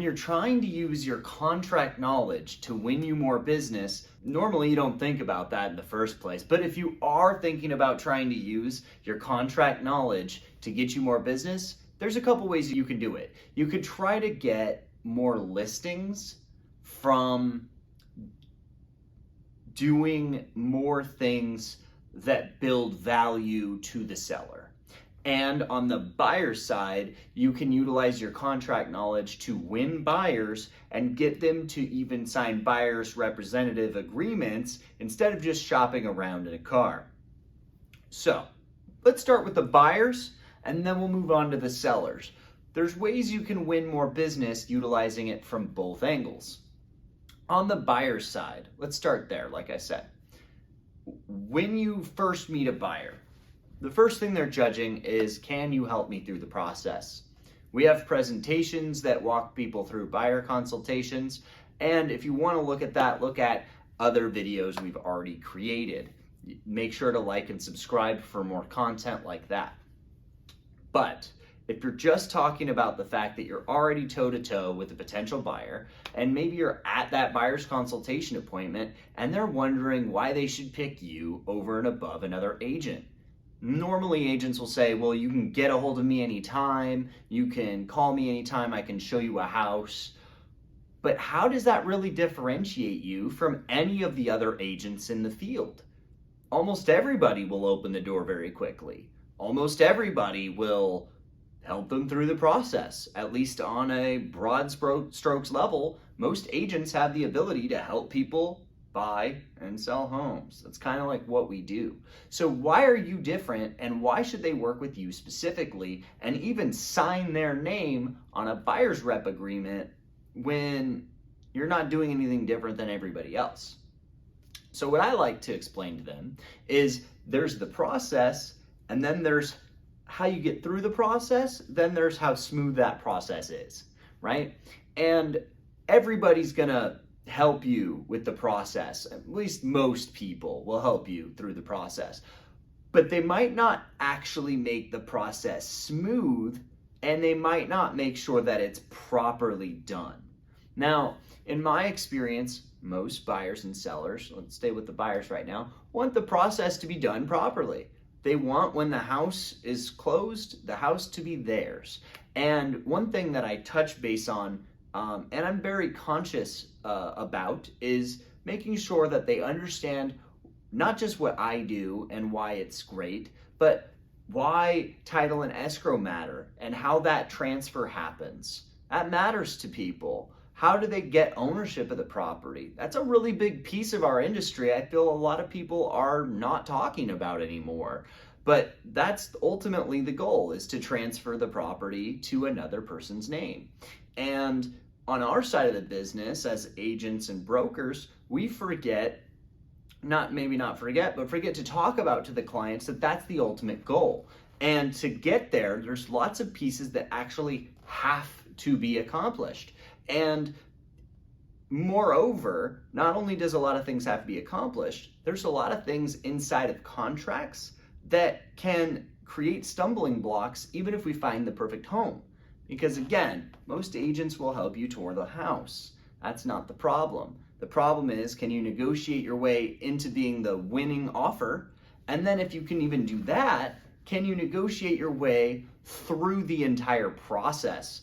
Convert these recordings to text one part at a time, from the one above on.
you're trying to use your contract knowledge to win you more business, normally you don't think about that in the first place. But if you are thinking about trying to use your contract knowledge to get you more business, there's a couple ways you can do it. You could try to get more listings from doing more things that build value to the seller. And on the buyer side, you can utilize your contract knowledge to win buyers and get them to even sign buyer's representative agreements instead of just shopping around in a car. So let's start with the buyers and then we'll move on to the sellers. There's ways you can win more business utilizing it from both angles. On the buyer's side, let's start there, like I said. When you first meet a buyer, the first thing they're judging is, can you help me through the process? We have presentations that walk people through buyer consultations. And if you want to look at that, look at other videos we've already created. Make sure to like and subscribe for more content like that. But if you're just talking about the fact that you're already toe-to-toe with a potential buyer, and maybe you're at that buyer's consultation appointment and they're wondering why they should pick you over and above another agent. Normally agents will say, well, you can get a hold of me anytime, you can call me anytime, I can show you a house. But how does that really differentiate you from any of the other agents in the field? Almost everybody will open the door very quickly. Almost everybody will help them through the process. At least on a broad strokes level, most agents have the ability to help people buy and sell homes. That's kind of like what we do. So why are you different, and why should they work with you specifically and even sign their name on a buyer's rep agreement when you're not doing anything different than everybody else? So what I like to explain to them is there's the process, and then there's how you get through the process, then there's how smooth that process is, right? And everybody's gonna help you with the process. At least most people will help you through the process. But they might not actually make the process smooth, and they might not make sure that it's properly done. Now, in my experience, most buyers and sellers, let's stay with the buyers right now, want the process to be done properly. They want, when the house is closed, the house to be theirs. And one thing that I touch base on, and I'm very conscious about, is making sure that they understand not just what I do and why it's great, but why title and escrow matter and how that transfer happens. That matters to people. How do they get ownership of the property? That's a really big piece of our industry. I feel a lot of people are not talking about anymore. But that's ultimately the goal, is to transfer the property to another person's name. And on our side of the business, as agents and brokers, we forget to talk about to the clients that that's the ultimate goal. And to get there, there's lots of pieces that actually have to be accomplished. And moreover, not only does a lot of things have to be accomplished, there's a lot of things inside of contracts that can create stumbling blocks even if we find the perfect home. Because again, most agents will help you tour the house. That's not the problem. The problem is, can you negotiate your way into being the winning offer? And then if you can even do that, can you negotiate your way through the entire process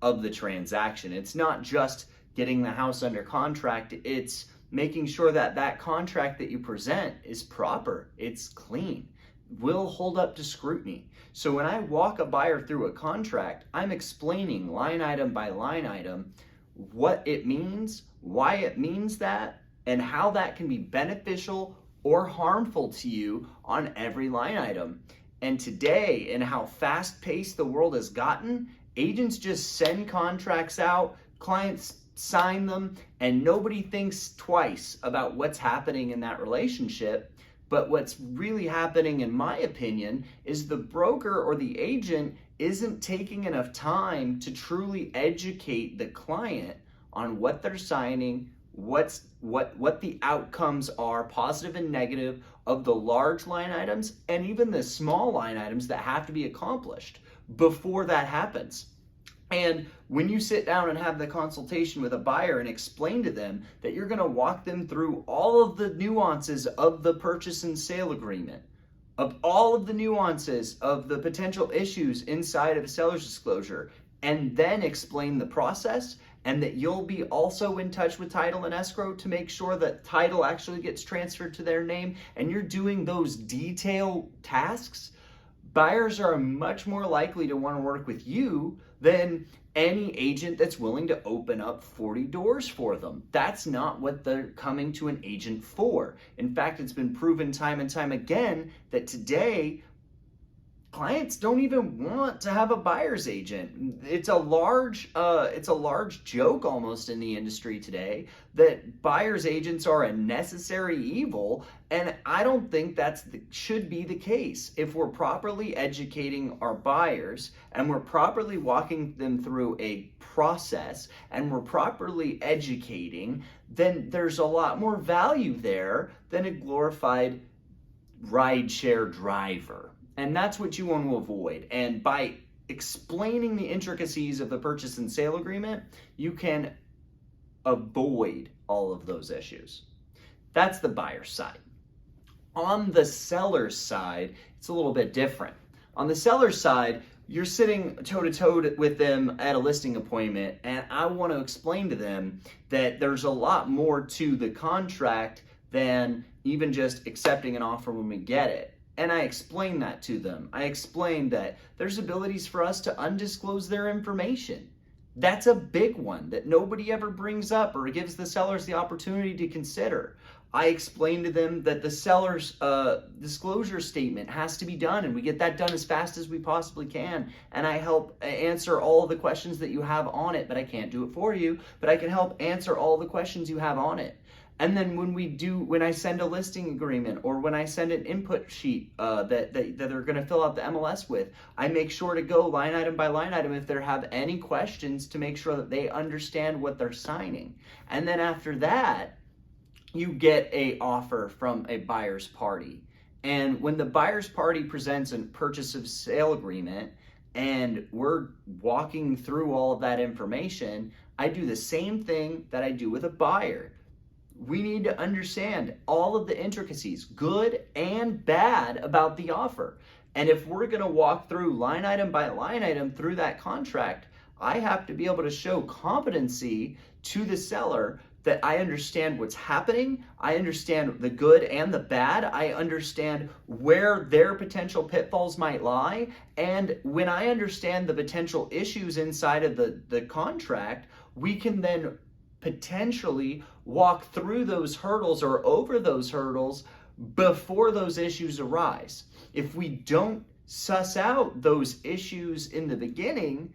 of the transaction? It's not just getting the house under contract, it's making sure that that contract that you present is proper, it's clean, will hold up to scrutiny. So when I walk a buyer through a contract, I'm explaining line item by line item what it means, why it means that, and how that can be beneficial or harmful to you on every line item. And today, in how fast-paced the world has gotten, agents just send contracts out, clients sign them, and nobody thinks twice about what's happening in that relationship. But what's really happening, in my opinion, is the broker or the agent isn't taking enough time to truly educate the client on what they're signing, what the outcomes are, positive and negative, of the large line items and even the small line items that have to be accomplished before that happens. And when you sit down and have the consultation with a buyer and explain to them that you're going to walk them through all of the nuances of the purchase and sale agreement, of all of the nuances of the potential issues inside of a seller's disclosure, and then explain the process, and that you'll be also in touch with title and escrow to make sure that title actually gets transferred to their name, and you're doing those detail tasks, buyers are much more likely to want to work with you than any agent that's willing to open up 40 doors for them. That's not what they're coming to an agent for. In fact, it's been proven time and time again that today clients don't even want to have a buyer's agent. It's a large joke almost in the industry today that buyer's agents are a necessary evil, and I don't think should be the case. If we're properly educating our buyers and we're properly walking them through a process and we're properly educating, then there's a lot more value there than a glorified rideshare driver. And that's what you want to avoid. And by explaining the intricacies of the purchase and sale agreement, you can avoid all of those issues. That's the buyer's side. On the seller's side, it's a little bit different. On the seller's side, you're sitting toe-to-toe with them at a listing appointment, and I want to explain to them that there's a lot more to the contract than even just accepting an offer when we get it. And I explain that to them. I explain that there's abilities for us to undisclose their information. That's a big one that nobody ever brings up or gives the sellers the opportunity to consider. I explain to them that the seller's disclosure statement has to be done, and we get that done as fast as we possibly can. And I help answer all of the questions that you have on it, but I can't do it for you, but I can help answer all the questions you have on it. And then when I send a listing agreement or when I send an input sheet that they're going to fill out the MLS with, I make sure to go line item by line item if they have any questions to make sure that they understand what they're signing. And then after that, you get an offer from a buyer's party. And when the buyer's party presents a purchase of sale agreement and we're walking through all of that information, I do the same thing that I do with a buyer. We need to understand all of the intricacies, good and bad, about the offer. And if we're going to walk through line item by line item through that contract, I have to be able to show competency to the seller that I understand what's happening, I understand the good and the bad, I understand where their potential pitfalls might lie, and when I understand the potential issues inside of the contract, we can then potentially walk through those hurdles or over those hurdles before those issues arise. If we don't suss out those issues in the beginning,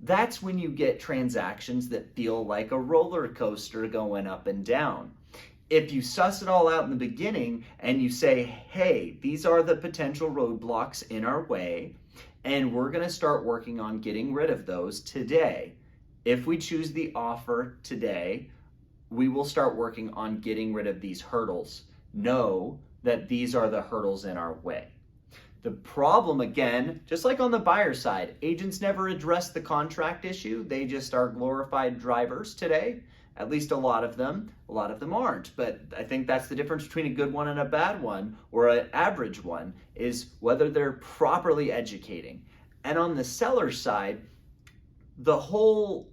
that's when you get transactions that feel like a roller coaster going up and down. If you suss it all out in the beginning and you say, hey, these are the potential roadblocks in our way, and we're going to start working on getting rid of those today. If we choose the offer today, we will start working on getting rid of these hurdles. Know that these are the hurdles in our way. The problem, again, just like on the buyer side, agents never address the contract issue. They just are glorified drivers today. At least a lot of them. A lot of them aren't. But I think that's the difference between a good one and a bad one, or an average one, is whether they're properly educating. And on the seller side, the whole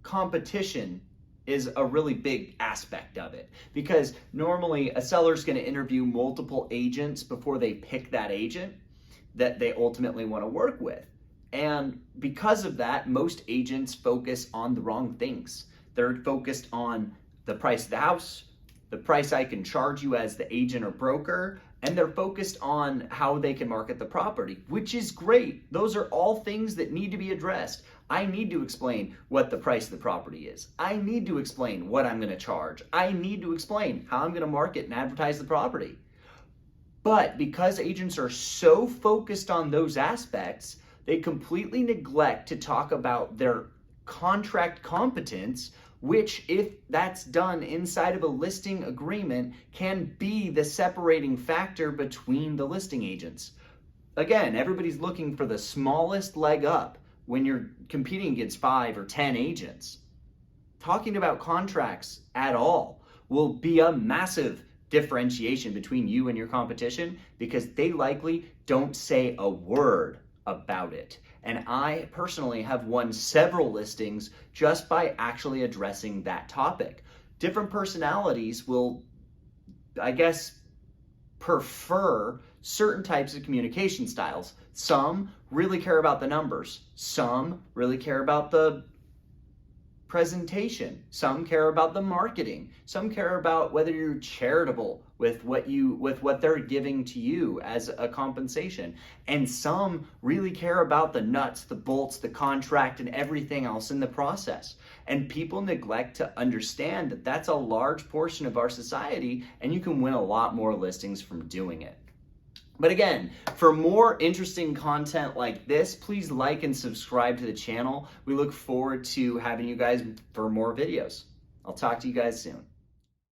competition is a really big aspect of it, because normally a seller's going to interview multiple agents before they pick that agent that they ultimately want to work with. And because of that, most agents focus on the wrong things. They're focused on the price of the house, the price I can charge you as the agent or broker, and they're focused on how they can market the property, which is great. Those are all things that need to be addressed. I need to explain what the price of the property is. I need to explain what I'm going to charge. I need to explain how I'm going to market and advertise the property. But because agents are so focused on those aspects, they completely neglect to talk about their contract competence, which, if that's done inside of a listing agreement, can be the separating factor between the listing agents. Again, everybody's looking for the smallest leg up, when you're competing against 5 or 10 agents. Talking about contracts at all will be a massive differentiation between you and your competition, because they likely don't say a word about it. And I personally have won several listings just by actually addressing that topic. Different personalities will, I guess, prefer certain types of communication styles. Some really care about the numbers. Some really care about the presentation. Some care about the marketing. Some care about whether you're charitable with what they're giving to you as a compensation. And some really care about the nuts, the bolts, the contract, and everything else in the process. And people neglect to understand that that's a large portion of our society, and you can win a lot more listings from doing it. But again, for more interesting content like this, please like and subscribe to the channel. We look forward to having you guys for more videos. I'll talk to you guys soon.